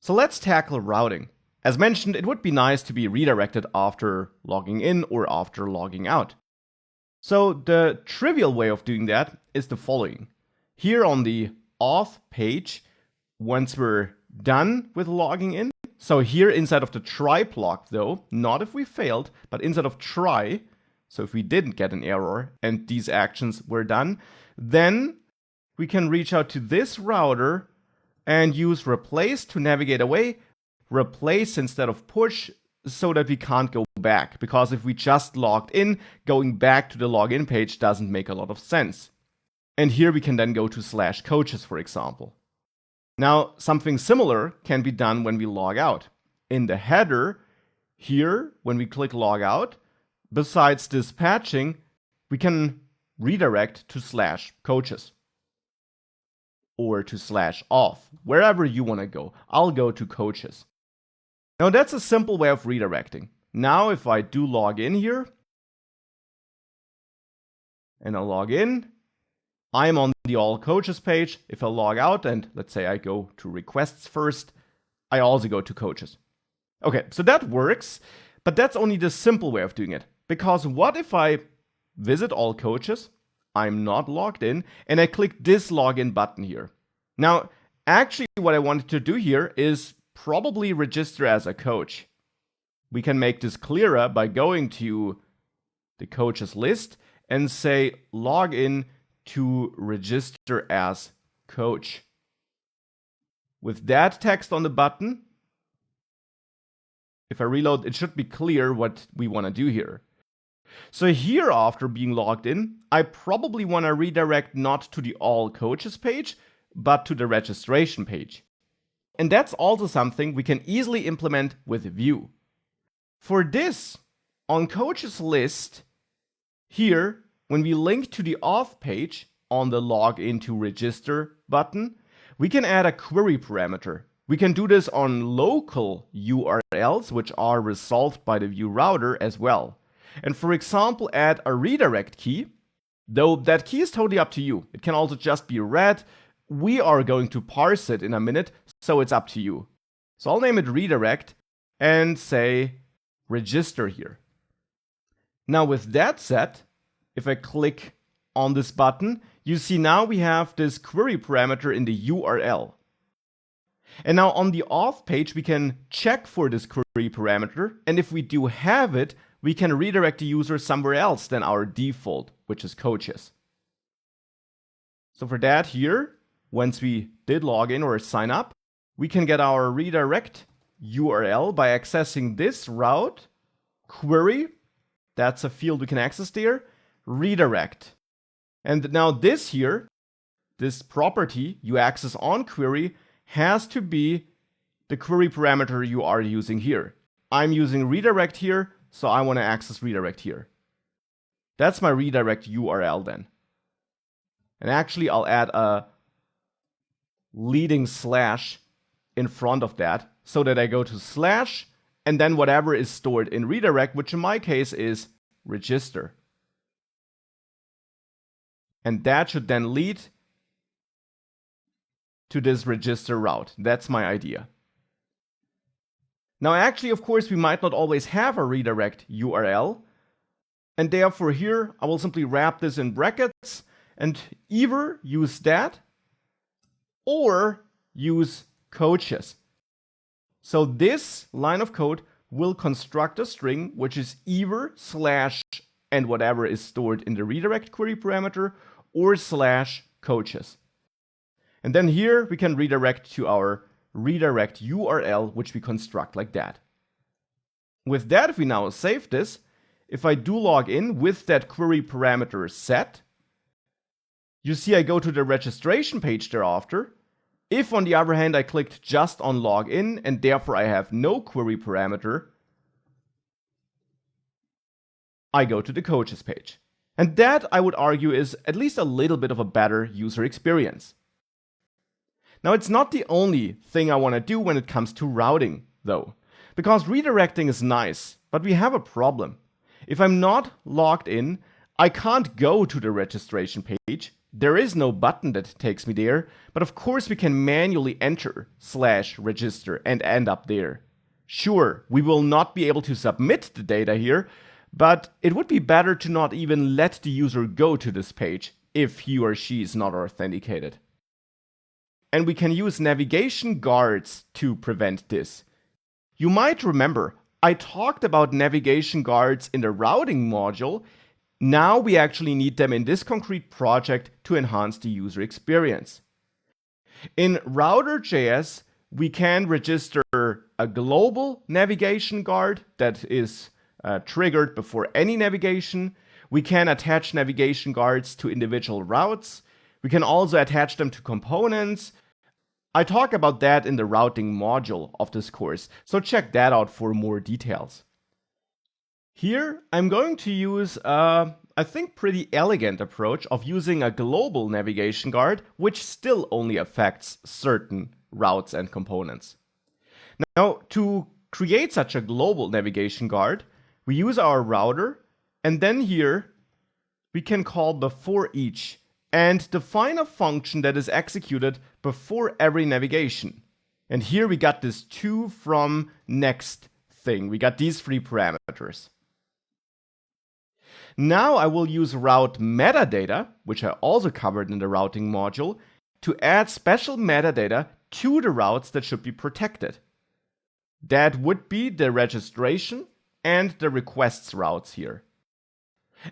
So let's tackle routing. As mentioned, it would be nice to be redirected after logging in or after logging out. So the trivial way of doing that is the following. Here on the auth page, once we're done with logging in, so here inside of the try block though, not if we failed, but inside of try, so if we didn't get an error and these actions were done, then we can reach out to this router and use replace to navigate away, replace instead of push, so that we can't go back. Because if we just logged in, going back to the login page doesn't make a lot of sense. And here we can then go to /coaches, for example. Now, something similar can be done when we log out. In the header, here, when we click log out, besides dispatching, we can redirect to /coaches. Or to /auth, wherever you want to go. I'll go to coaches. Now that's a simple way of redirecting. Now if I do log in here, and I log in, I'm on the all coaches page. If I log out and let's say I go to requests first, I also go to coaches. Okay, so that works, but that's only the simple way of doing it. Because what if I visit all coaches, I'm not logged in, and I click this login button here. Now, actually what I wanted to do here is probably register as a coach. We can make this clearer by going to the coaches list and say log in to register as coach. With that text on the button, if I reload, it should be clear what we want to do here. So here, after being logged in, I probably want to redirect not to the all coaches page, but to the registration page. And that's also something we can easily implement with Vue. For this, on coaches list, here, when we link to the auth page on the login to register button, we can add a query parameter. We can do this on local URLs, which are resolved by the Vue router as well. And for example, add a redirect key, though that key is totally up to you. It can also just be read. We are going to parse it in a minute, so it's up to you. So I'll name it redirect and say register here. Now with that set, if I click on this button, you see now we have this query parameter in the URL. And now on the auth page, we can check for this query parameter. And if we do have it, we can redirect the user somewhere else than our default, which is coaches. So for that here, once we did log in or sign up, we can get our redirect URL by accessing this route, query, that's a field we can access there, redirect. And now this here, this property you access on query has to be the query parameter you are using here. I'm using redirect here, so I want to access redirect here. That's my redirect URL then. And actually, I'll add a leading slash in front of that so that I go to slash and then whatever is stored in redirect, which in my case is register. And that should then lead to this register route. That's my idea. Now actually, of course, we might not always have a redirect URL. And therefore here, I will simply wrap this in brackets and either use that or use coaches. So this line of code will construct a string, which is either slash and whatever is stored in the redirect query parameter or slash coaches. And then here we can redirect to our redirect URL, which we construct like that. With that, if we now save this, if I do log in with that query parameter set, you see I go to the registration page thereafter. If on the other hand I clicked just on login and therefore I have no query parameter, I go to the coaches page. And that, I would argue, is at least a little bit of a better user experience. Now, it's not the only thing I want to do when it comes to routing, though, because redirecting is nice, but we have a problem. If I'm not logged in, I can't go to the registration page there is no button that takes me there, but of course we can manually enter /register and end up there. Sure, we will not be able to submit the data here, but it would be better to not even let the user go to this page if he or she is not authenticated. And we can use navigation guards to prevent this. You might remember, I talked about navigation guards in the routing module. Now we actually need them in this concrete project to enhance the user experience. In router.js, we can register a global navigation guard that is triggered before any navigation. We can attach navigation guards to individual routes. We can also attach them to components. I talk about that in the routing module of this course, so check that out for more details. Here, I'm going to use I think pretty elegant approach of using a global navigation guard, which still only affects certain routes and components. Now, to create such a global navigation guard, we use our router, and then here we can call before each and define a function that is executed before every navigation. And here we got this to, from, next thing. We got these three parameters. Now I will use route metadata, which I also covered in the routing module, to add special metadata to the routes that should be protected. That would be the registration and the requests routes here.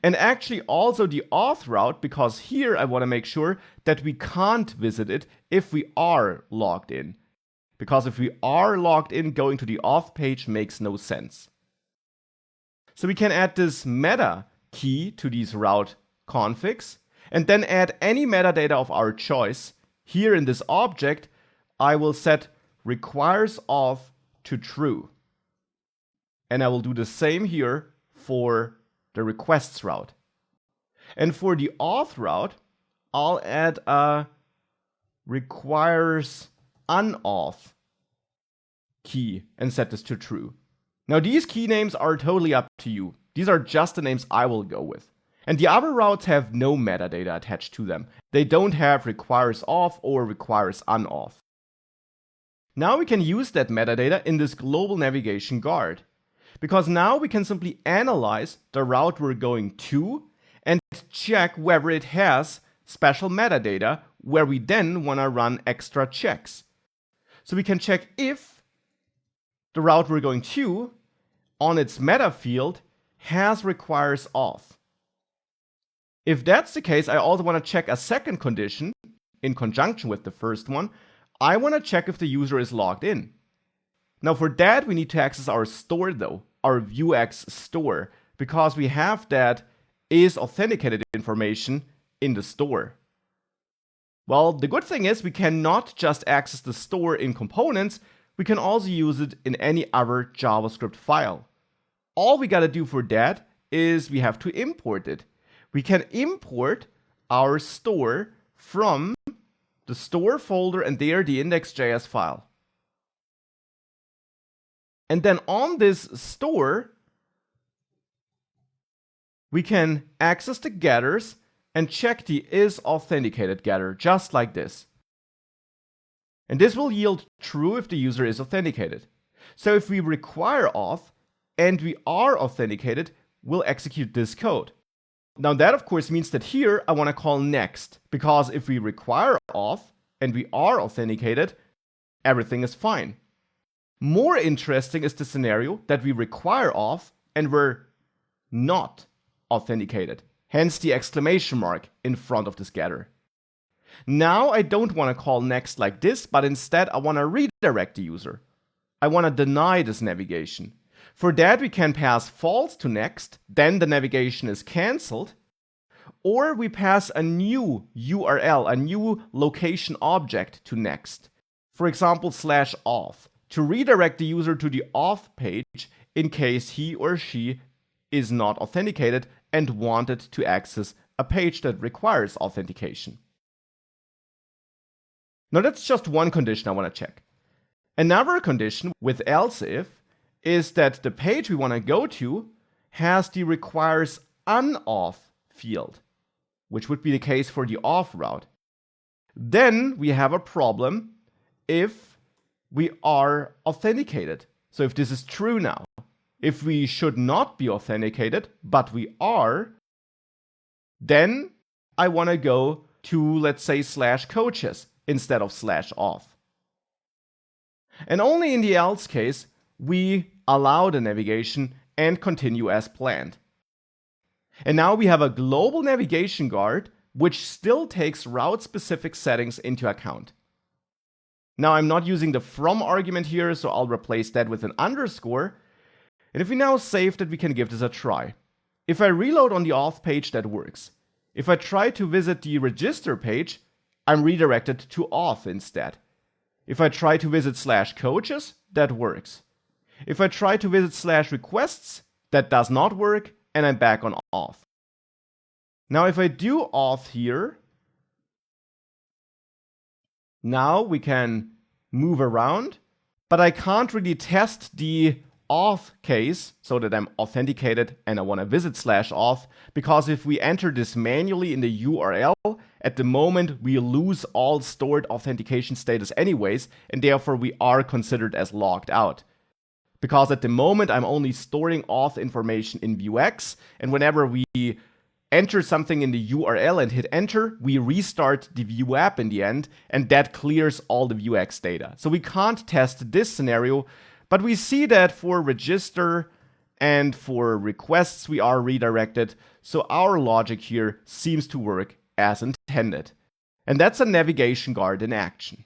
And actually also the auth route, because here I want to make sure that we can't visit it if we are logged in. Because if we are logged in, going to the auth page makes no sense. So we can add this meta key to these route configs, and then add any metadata of our choice. Here in this object, I will set requires auth to true. And I will do the same here for the requests route. And for the auth route, I'll add a requires unauth key and set this to true. Now these key names are totally up to you. These are just the names I will go with. And the other routes have no metadata attached to them. They don't have requires auth or requires unauth. Now we can use that metadata in this global navigation guard, because now we can simply analyze the route we're going to and check whether it has special metadata where we then want to run extra checks. So we can check if the route we're going to on its meta field has requires auth. If that's the case, I also want to check a second condition in conjunction with the first one. I want to check if the user is logged in. Now for that, we need to access our store though, our Vuex store, because we have that is authenticated information in the store. Well, the good thing is we cannot just access the store in components, we can also use it in any other JavaScript file. All we gotta do for that is we have to import it. We can import our store from the store folder and there the index.js file. And then on this store, we can access the getters and check the is authenticated getter, just like this. And this will yield true if the user is authenticated. So if we require auth and we are authenticated, we'll execute this code. Now that of course means that here I want to call next, because if we require auth and we are authenticated, everything is fine. More interesting is the scenario that we require auth and we're not authenticated. Hence the exclamation mark in front of this getter. Now I don't want to call next like this, but instead I want to redirect the user. I want to deny this navigation. For that we can pass false to next, then the navigation is cancelled, or we pass a new URL, a new location object to next. For example, /auth, to redirect the user to the auth page in case he or she is not authenticated and wanted to access a page that requires authentication. Now that's just one condition I want to check. Another condition with else if is that the page we want to go to has the requires unauth field. which would be the case for the auth route. Then we have a problem if we are authenticated. So if this is true now, if we should not be authenticated, but we are, then I want to go to, let's say, /coaches instead of /auth. And only in the else case, we allow the navigation and continue as planned. And now we have a global navigation guard, which still takes route-specific settings into account. Now I'm not using the from argument here, so I'll replace that with an underscore. And if we now save that, we can give this a try. If I reload on the auth page, that works. If I try to visit the register page, I'm redirected to auth instead. If I try to visit /coaches, that works. If I try to visit /requests, that does not work, and I'm back on auth. Now if I do auth here, now we can move around, but I can't really test the auth case so that I'm authenticated and I want to visit /auth, because if we enter this manually in the URL, at the moment we lose all stored authentication status anyways, and therefore we are considered as logged out. Because at the moment I'm only storing auth information in Vuex, and whenever we enter something in the URL and hit enter, we restart the Vue app in the end, and that clears all the Vuex data. So we can't test this scenario, but we see that for register and for requests we are redirected, so our logic here seems to work as intended. And that's a navigation guard in action.